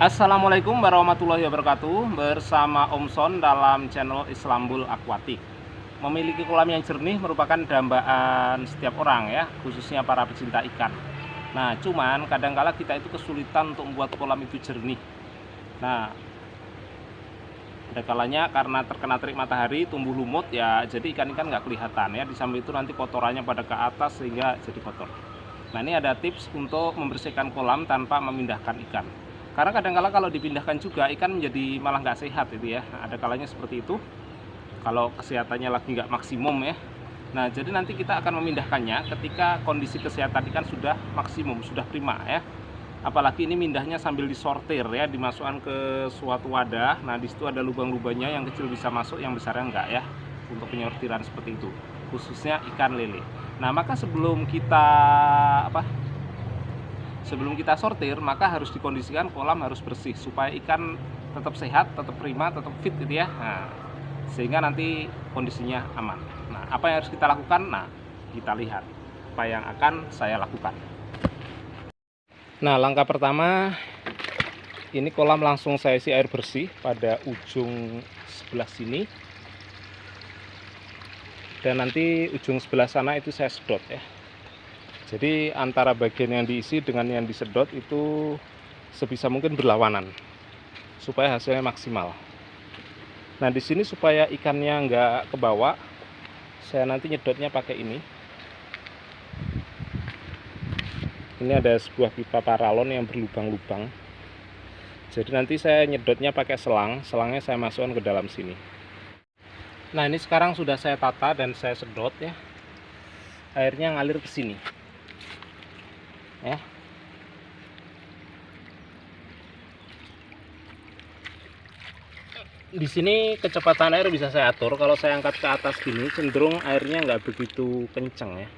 Assalamualaikum warahmatullahi wabarakatuh. Bersama Om Son dalam channel Islambul Aquatic. Memiliki kolam yang jernih merupakan dambaan setiap orang ya, khususnya para pecinta ikan. Nah, cuman kadangkala kita itu kesulitan untuk membuat kolam itu jernih. Nah, ada kalanya karena terkena terik matahari tumbuh lumut ya, jadi ikan-ikan nggak kelihatan ya. Di samping itu nanti kotorannya pada ke atas sehingga jadi kotor. Nah, ini ada tips untuk membersihkan kolam tanpa memindahkan ikan. Karena kadang-kala kalau dipindahkan juga ikan menjadi malah nggak sehat itu ya. Ada kalanya seperti itu. Kalau kesehatannya lagi nggak maksimum ya. Nah, jadi nanti kita akan memindahkannya ketika kondisi kesehatan ikan sudah maksimum, sudah prima ya. Apalagi ini mindahnya sambil disortir ya, dimasukkan ke suatu wadah. Nah, di situ ada lubang-lubangnya, yang kecil bisa masuk, yang besarnya enggak ya. Untuk penyortiran seperti itu, khususnya ikan lele. Nah, maka sebelum kita sortir, maka harus dikondisikan kolam harus bersih supaya ikan tetap sehat, tetap prima, tetap fit gitu ya. Nah, sehingga nanti kondisinya aman. Nah, apa yang harus kita lakukan? Nah, kita lihat apa yang akan saya lakukan. Nah, langkah pertama, ini kolam langsung saya isi air bersih pada ujung sebelah sini. Dan nanti ujung sebelah sana itu saya sedot ya. Jadi antara bagian yang diisi dengan yang disedot itu sebisa mungkin berlawanan supaya hasilnya maksimal. Nah, di sini supaya ikannya nggak kebawa, saya nanti nyedotnya pakai ini. Ini ada sebuah pipa paralon yang berlubang-lubang. Jadi nanti saya nyedotnya pakai selang, selangnya saya masukkan ke dalam sini. Nah, ini sekarang sudah saya tata dan saya sedot ya. Airnya ngalir ke sini. Ya. Di sini kecepatan air bisa saya atur. Kalau saya angkat ke atas gini, cenderung airnya nggak begitu kencang ya,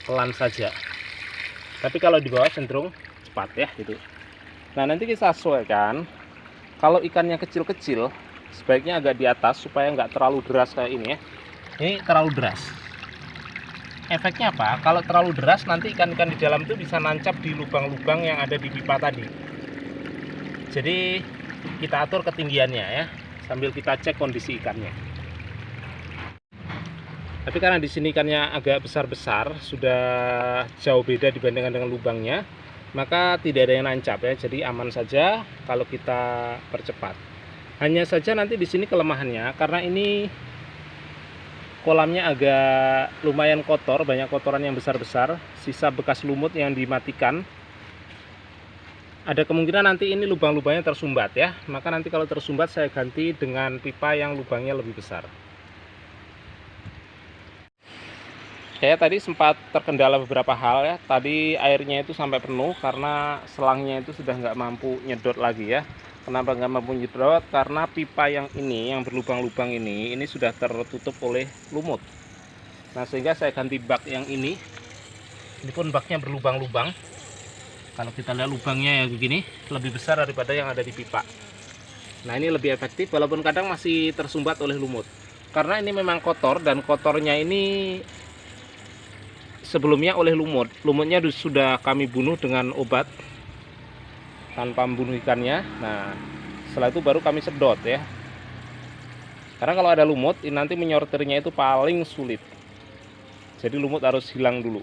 pelan saja. Tapi kalau di bawah cenderung cepat ya gitu. Nah, nanti kita sesuaikan. Kalau ikannya kecil-kecil, sebaiknya agak di atas supaya nggak terlalu deras kayak ini ya. Ini terlalu deras. Efeknya apa? Kalau terlalu deras nanti ikan-ikan di dalam itu bisa nancap di lubang-lubang yang ada di pipa tadi. Jadi kita atur ketinggiannya ya, sambil kita cek kondisi ikannya. Tapi karena di sini ikannya agak besar-besar, sudah jauh beda dibandingkan dengan lubangnya, maka tidak ada yang nancap ya. Jadi aman saja kalau kita percepat. Hanya saja nanti di sini kelemahannya karena ini kolamnya agak lumayan kotor, banyak kotoran yang besar-besar, sisa bekas lumut yang dimatikan. Ada kemungkinan nanti ini lubang-lubangnya tersumbat ya. Maka nanti kalau tersumbat saya ganti dengan pipa yang lubangnya lebih besar. Saya tadi sempat terkendala beberapa hal ya. Tadi airnya itu sampai penuh karena selangnya itu sudah nggak mampu nyedot lagi ya. Kenapa nggak mampu nyedot? Karena pipa yang ini, yang berlubang-lubang ini sudah tertutup oleh lumut. Nah, sehingga saya ganti bak yang ini. Ini pun baknya berlubang-lubang. Kalau kita lihat lubangnya ya begini, lebih besar daripada yang ada di pipa. Nah, ini lebih efektif walaupun kadang masih tersumbat oleh lumut. Karena ini memang kotor dan kotornya ini sebelumnya oleh lumut. Lumutnya sudah kami bunuh dengan obat tanpa membunuh ikannya. Nah, setelah itu baru kami sedot ya. Karena kalau ada lumut, nanti menyortirnya itu paling sulit. Jadi lumut harus hilang dulu.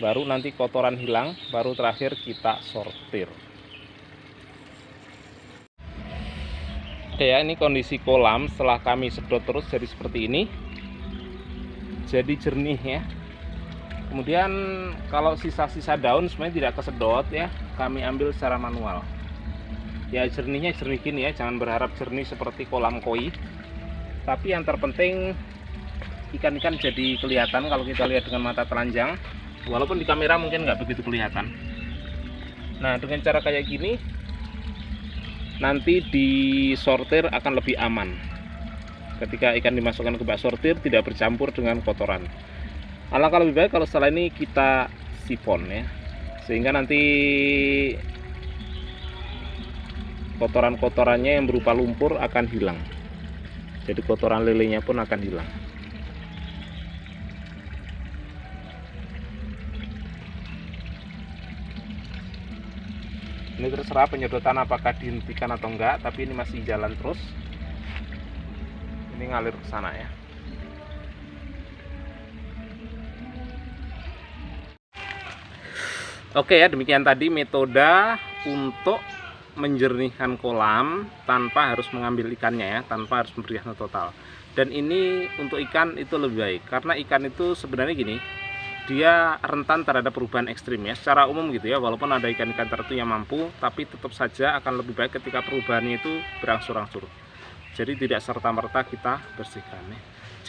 Baru nanti kotoran hilang, baru terakhir kita sortir. Oke ya, ini kondisi kolam setelah kami sedot terus jadi seperti ini. Jadi jernih ya. Kemudian kalau sisa-sisa daun sebenarnya tidak kesedot ya, kami ambil secara manual. Ya, jernihnya jernih gini ya, jangan berharap jernih seperti kolam koi. Tapi yang terpenting ikan-ikan jadi kelihatan kalau kita lihat dengan mata telanjang. Walaupun di kamera mungkin nggak begitu kelihatan. Nah, dengan cara kayak gini nanti disortir akan lebih aman. Ketika ikan dimasukkan ke bak sortir tidak bercampur dengan kotoran. Alangkah lebih baik kalau setelah ini kita sifon ya, sehingga nanti kotoran-kotorannya yang berupa lumpur akan hilang. Jadi kotoran lelenya pun akan hilang. Ini terserah penyedotan apakah dihentikan atau enggak, tapi ini masih jalan terus. Ini ngalir ke sana ya. Oke ya, demikian tadi metode untuk menjernihkan kolam tanpa harus mengambil ikannya ya, tanpa harus memberikan total. Dan ini untuk ikan itu lebih baik, karena ikan itu sebenarnya gini, dia rentan terhadap perubahan ekstrim ya, secara umum gitu ya. Walaupun ada ikan-ikan tertentu yang mampu, tapi tetap saja akan lebih baik ketika perubahannya itu berangsur-angsur. Jadi tidak serta-merta kita bersihkan ya.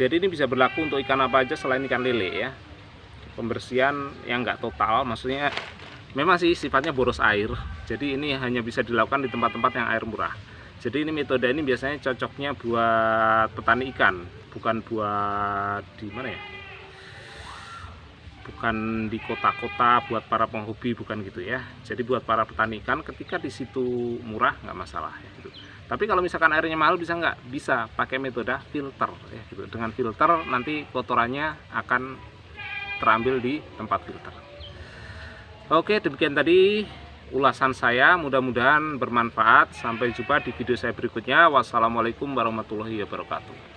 Jadi ini bisa berlaku untuk ikan apa aja selain ikan lele ya. Pembersihan yang enggak total, maksudnya memang sih sifatnya boros air. Jadi ini hanya bisa dilakukan di tempat-tempat yang air murah. Jadi ini metode ini biasanya cocoknya buat petani ikan, bukan buat di mana ya? Bukan di kota-kota, buat para penghobi, bukan gitu ya. Jadi buat para petani ikan ketika di situ murah nggak masalah ya gitu. Tapi kalau misalkan airnya mahal bisa nggak? Bisa pakai metode filter ya gitu. Dengan filter nanti kotorannya akan terambil di tempat filter. Oke, demikian tadi ulasan saya, mudah-mudahan bermanfaat. Sampai jumpa di video saya berikutnya. Wassalamualaikum warahmatullahi wabarakatuh.